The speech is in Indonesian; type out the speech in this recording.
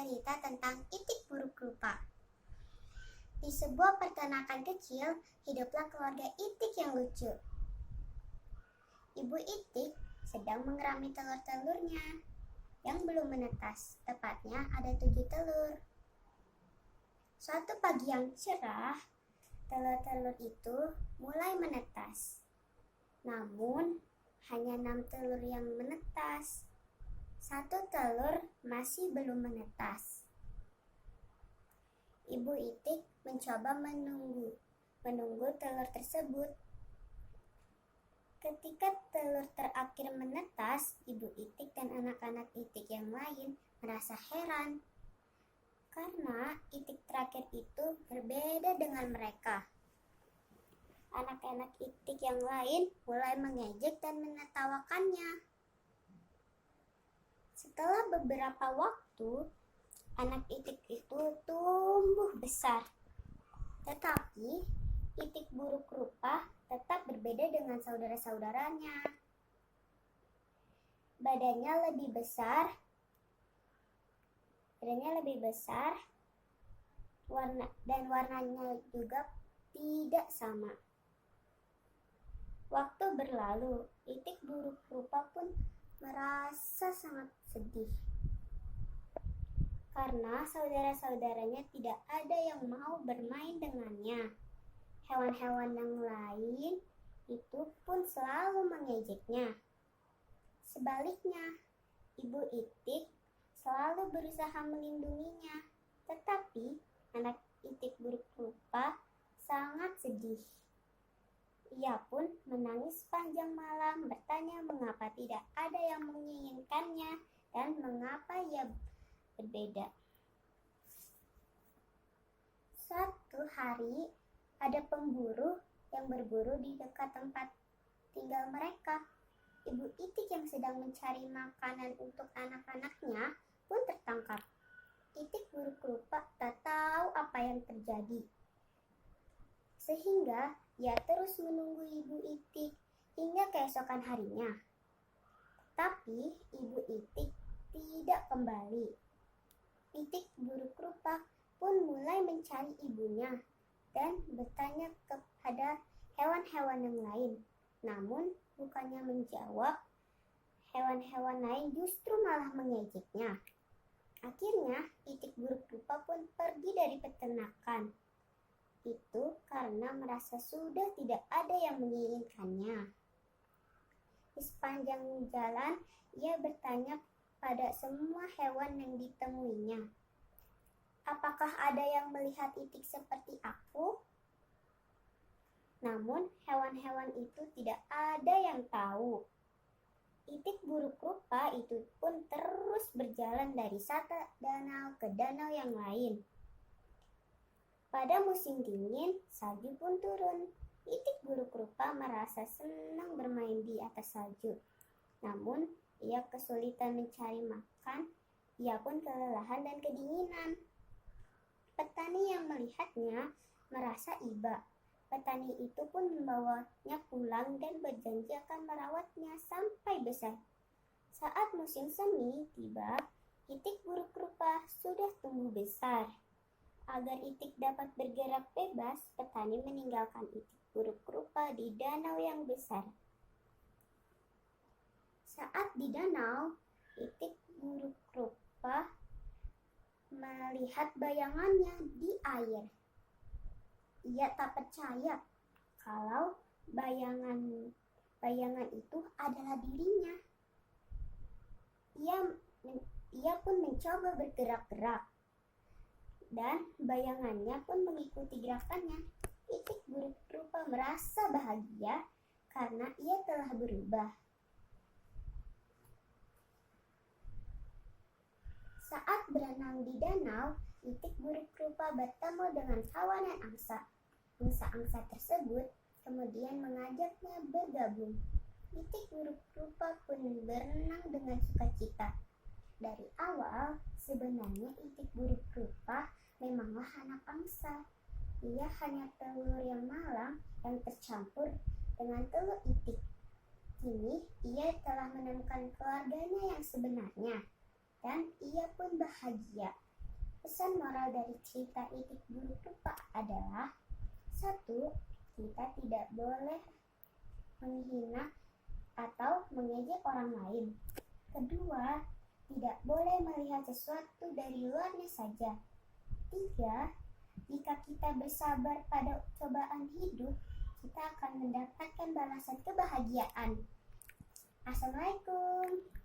cerita tentang itik buruk rupa. Di sebuah peternakan kecil, hiduplah keluarga itik yang lucu. Ibu itik sedang mengerami telur-telurnya yang belum menetas. Tepatnya ada 7 telur. Suatu pagi yang cerah, telur-telur itu mulai menetas. Namun, hanya 6 telur yang menetas. 1 telur masih belum menetas. Ibu itik mencoba menunggu telur tersebut. Ketika telur terakhir menetas, ibu itik dan anak-anak itik yang lain merasa heran karena itik terakhir itu berbeda dengan mereka. Anak-anak itik yang lain mulai mengejek dan menertawakannya. Setelah beberapa waktu, anak itik itu tumbuh besar. Tetapi itik buruk rupa tetap berbeda dengan saudara-saudaranya. Badannya lebih besar, warnanya juga tidak sama. Waktu berlalu, itik buruk rupa pun merasa sangat sedih karena saudara-saudaranya tidak ada yang mau bermain dengannya. Hewan-hewan yang lain itu pun selalu mengejeknya. Sebaliknya, ibu itik selalu berusaha melindunginya, tetapi anak itik buruk rupa sangat sedih. Ia pun menangis sepanjang malam, bertanya mengapa tidak ada yang menginginkannya dan mengapa ia berbeda. Suatu hari, ada pemburu yang berburu di dekat tempat tinggal mereka. Ibu itik yang sedang mencari makanan untuk anak-anaknya pun tertangkap. Itik buruk rupa tak tahu apa yang terjadi, sehingga ia terus menunggu ibu itik hingga keesokan harinya. Tapi ibu itik tidak kembali. Itik buruk rupa pun mulai mencari ibunya dan bertanya kepada hewan-hewan yang lain. Namun bukannya menjawab, hewan-hewan lain justru malah mengejeknya. Akhirnya itik buruk rupa pun pergi dari peternakan itu karena merasa sudah tidak ada yang menginginkannya. Di sepanjang jalan, ia bertanya pada semua hewan yang ditemuinya, apakah ada yang melihat itik seperti aku? Namun hewan-hewan itu tidak ada yang tahu. Itik buruk rupa itu pun terus berjalan dari satu danau ke danau yang lain. Pada musim dingin, salju pun turun. Itik buruk rupa merasa senang bermain di atas salju. Namun, ia kesulitan mencari makan. Ia pun kelelahan dan kedinginan. Petani yang melihatnya merasa iba. Petani itu pun membawanya pulang dan berjanji akan merawatnya sampai besar. Saat musim semi tiba, itik buruk rupa sudah tumbuh besar. Agar itik dapat bergerak bebas, petani meninggalkan itik buruk rupa di danau yang besar. Saat di danau, itik buruk rupa melihat bayangannya di air. Ia tak percaya kalau bayangan itu adalah dirinya. Ia pun mencoba bergerak-gerak. Dan bayangannya pun mengikuti gerakannya. Itik buruk rupa merasa bahagia karena ia telah berubah. Saat berenang di danau, itik buruk rupa bertemu dengan kawanan angsa. Angsa-angsa tersebut kemudian mengajaknya bergabung. Itik buruk rupa pun berenang dengan sukacita. Dari awal, sebenarnya itik buruk rupa memanglah anak angsa. Ia hanya telur yang malang yang tercampur dengan telur itik. Kini ia telah menemukan keluarganya yang sebenarnya dan ia pun bahagia Pesan moral dari cerita Itik Buruk Rupa adalah: 1. Kita tidak boleh menghina atau mengejek orang lain. 2. Tidak boleh melihat sesuatu dari luarnya saja. 3. Jika kita bersabar pada cobaan hidup, kita akan mendapatkan balasan kebahagiaan. Assalamualaikum.